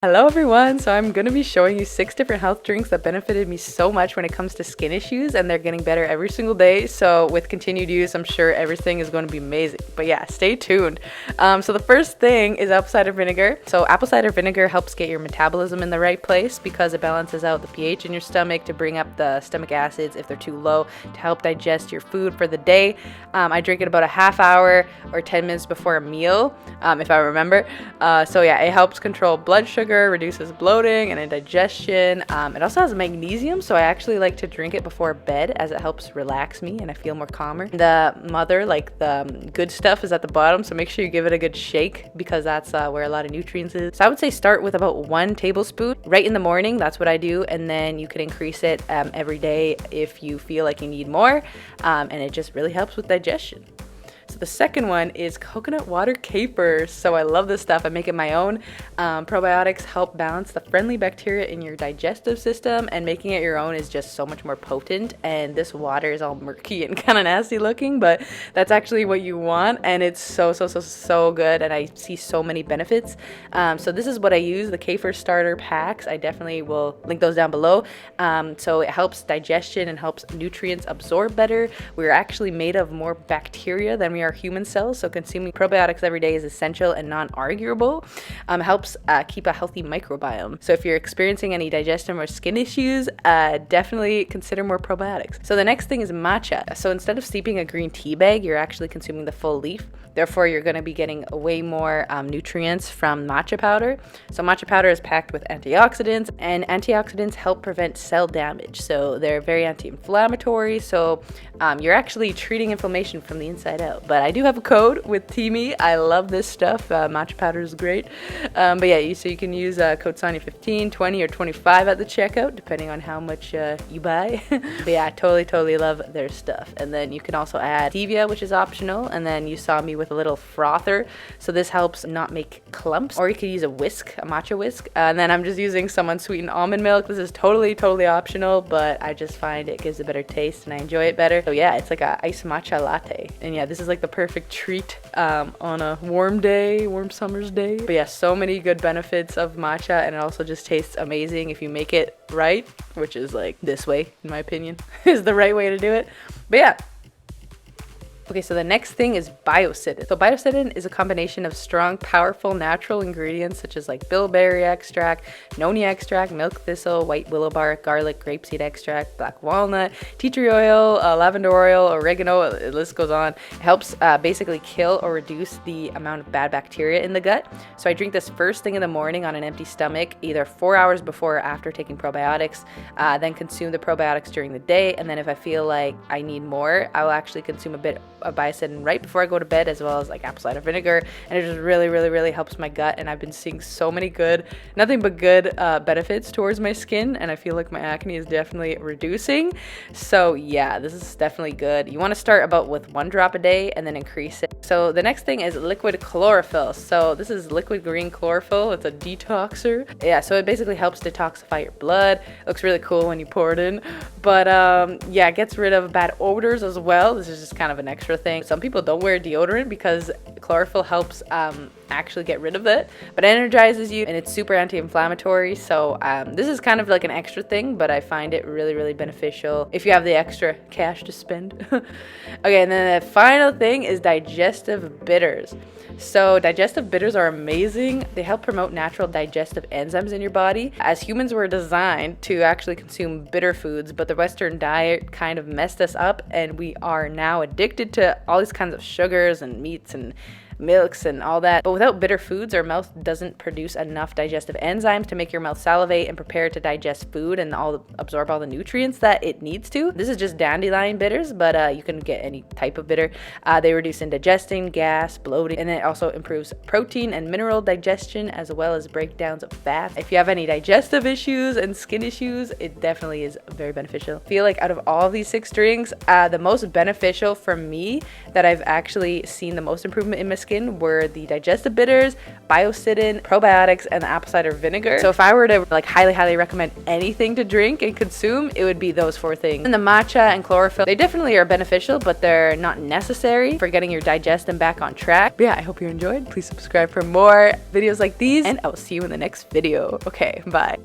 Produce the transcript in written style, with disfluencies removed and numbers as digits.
Hello everyone! So I'm going to be showing you 6 different health drinks that benefited me so much when it comes to skin issues, and they're getting better every single day. So with continued use, I'm sure everything is going to be amazing. But yeah, stay tuned. So the first thing is apple cider vinegar. So apple cider vinegar helps get your metabolism in the right place because it balances out the pH in your stomach to bring up the stomach acids if they're too low to help digest your food for the day. I drink it about a half hour or 10 minutes before a meal, if I remember. So yeah, it helps control blood sugar, reduces bloating and indigestion. It also has magnesium, so I actually like to drink it before bed as it helps relax me and I feel more calmer. The mother, like the good stuff, is at the bottom, so make sure you give it a good shake because that's where a lot of nutrients is. So I would say start with about 1 tablespoon right in the morning. That's what I do, and then you can increase it every day if you feel like you need more, and it just really helps with digestion. So the second one is coconut water Kefir. So I love this stuff. I make it my own. Probiotics help balance the friendly bacteria in your digestive system, and making it your own is just so much more potent. And this water is all murky and kind of nasty looking, but that's actually what you want, and it's so good, and I see so many benefits. So this is what I use, the Kefir starter packs. I definitely will link those down below. So it helps digestion and helps nutrients absorb better. We're actually made of more bacteria than we are human cells, so consuming probiotics every day is essential and non-arguable. Helps keep a healthy microbiome. So if you're experiencing any digestion or skin issues, definitely consider more probiotics. So the next thing is matcha. So instead of steeping a green tea bag, you're actually consuming the full leaf. Therefore, you're going to be getting way more nutrients from matcha powder. So matcha powder is packed with antioxidants, and antioxidants help prevent cell damage. So they're very anti-inflammatory. So you're actually treating inflammation from the inside out. But I do have a code with Teami. I love this stuff. Matcha powder is great. But yeah, so you can use code Sonia 15, 20, or 25 at the checkout, depending on how much you buy. But yeah, I totally love their stuff. And then you can also add Stevia, which is optional. And then you saw me with a little frother. So this helps not make clumps. Or you could use a whisk, a matcha whisk. And then I'm just using some unsweetened almond milk. This is totally optional, but I just find it gives a better taste and I enjoy it better. So yeah, it's like a iced matcha latte. And yeah, this is like the perfect treat on a warm day, warm summer's day. But yeah, so many good benefits of matcha, and it also just tastes amazing if you make it right, which is like this way, in my opinion, is the right way to do it. But yeah. Okay, so the next thing is Biocidin. So Biocidin is a combination of strong, powerful natural ingredients such as like bilberry extract, noni extract, milk thistle, white willow bark, garlic, grapeseed extract, black walnut, tea tree oil, lavender oil, oregano, the list goes on. It helps basically kill or reduce the amount of bad bacteria in the gut. So I drink this first thing in the morning on an empty stomach, either 4 hours before or after taking probiotics, then consume the probiotics during the day, and then if I feel like I need more, I will actually consume a bit of Biocidin right before I go to bed, as well as like apple cider vinegar, and it just really helps my gut, and I've been seeing so many nothing but good benefits towards my skin, and I feel like my acne is definitely reducing. So yeah, this is definitely good. You want to start about with 1 drop a day and then increase it. So the next thing is liquid chlorophyll. So this is liquid green chlorophyll. It's a detoxer. Yeah, so it basically helps detoxify your blood. It looks really cool when you pour it in, but yeah, it gets rid of bad odors as well. This is just kind of an extra thing. Some people don't wear deodorant because chlorophyll helps actually get rid of it, but energizes you, and it's super anti-inflammatory. So this is kind of like an extra thing, but I find it really beneficial if you have the extra cash to spend. Okay, and then the final thing is digestive bitters. So digestive bitters are amazing. They help promote natural digestive enzymes in your body. As humans, were designed to actually consume bitter foods, but the Western diet kind of messed us up, and we are now addicted to all these kinds of sugars and meats and milks and all that. But without bitter foods, our mouth doesn't produce enough digestive enzymes to make your mouth salivate and prepare to digest food and absorb all the nutrients that it needs to. This is just dandelion bitters, but you can get any type of bitter. They reduce indigestion, gas, bloating, and it also improves protein and mineral digestion, as well as breakdowns of fat. If you have any digestive issues and skin issues, it definitely is very beneficial. I feel like out of all these 6 drinks, the most beneficial for me, that I've actually seen the most improvement in my skin, skin were the Digestive Bitters, Biocidin, Probiotics, and the apple cider vinegar. So if I were to like highly recommend anything to drink and consume, it would be those 4 things. And the matcha and chlorophyll, they definitely are beneficial, but they're not necessary for getting your digestion back on track. But yeah, I hope you enjoyed. Please subscribe for more videos like these, and I will see you in the next video. Okay, bye.